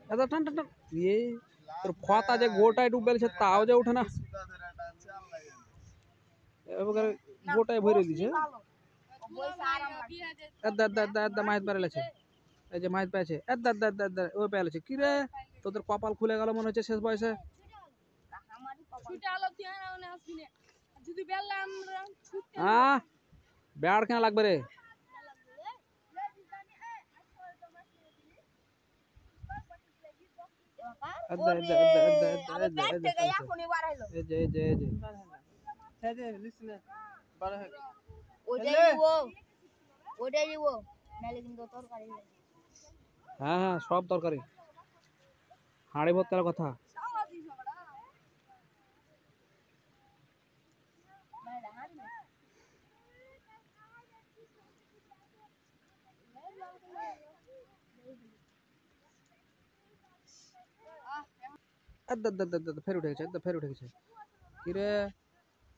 এত টান টান টান ইয়ে তোর ফতা যে গোটায় ডুবেলছে তাও যে ওঠে না এবার গোটায় ভরে দিছে মাহিত পারেছে এই যে মাহিত পেয়েছে ওই পেয়েছে কি রে তোদের কপাল খুলে গেল মনে হচ্ছে শেষ বয়সে ব্যাট কেন লাগবে রে হ্যাঁ হ্যাঁ সব তরকারি হাঁড়ি ভর্তার কথা ফের উঠে গেছে ফের উঠে গেছে কিরে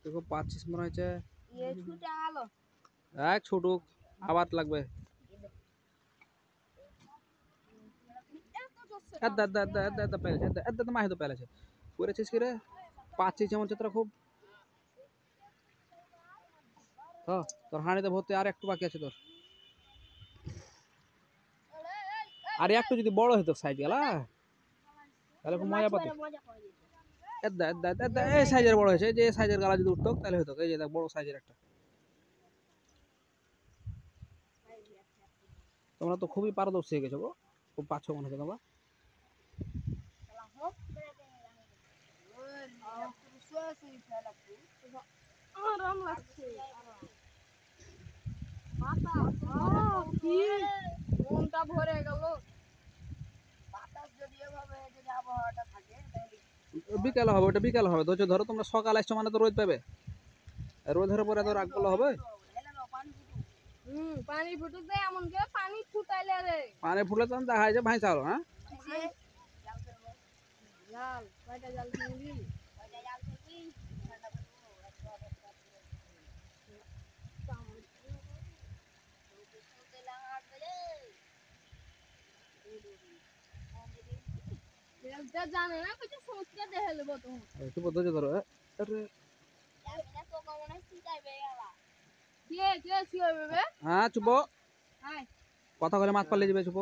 তুই খুব পাচ্ছিস মনে হয়েছে এক ছুটুক আবার লাগবে মাহিত পেলেছে করেছিস কি রে পাচ্ছিস যেমন তোরা খুব তোর হাঁড়িতে ভর্তি আর একটু বাকি আছে তোর আর একটু যদি বড় হতো সাইজ গেলা তাহলে খুব মজা পাতি এই সাইজের বড় হয়েছে যে সাইজের গালা যদি উঠতো তাহলে হতো এই যে দেখ বড় সাইজের একটা তোমরা তো খুবই পারদর্শী হয়ে গেছো গো খুব পাচ্ছ মনে হচ্ছে তোমরা ভরে গেল বিকাল হবে ওটা বিকাল হবে ধরো ধরো তোমরা সকাল আসছো মানে তো রোদ পাবে রোদের পরে তো রাগ করলে হবে পানি ফুটুতে এমন কে পানি ফুটাইলে রে পানি ফুটলে তখন দেখা যায় ভাই চালো হ্যাঁ জাল কয়টা জাল কিনবি কয়টা জাল কিনবি জানে না কিছু সমস্যা দেখে নেবো তো একটু বদলে ধরো আরে হ্যাঁ চুপ কথা বলে মাছ পাল্লে যাবে চুপ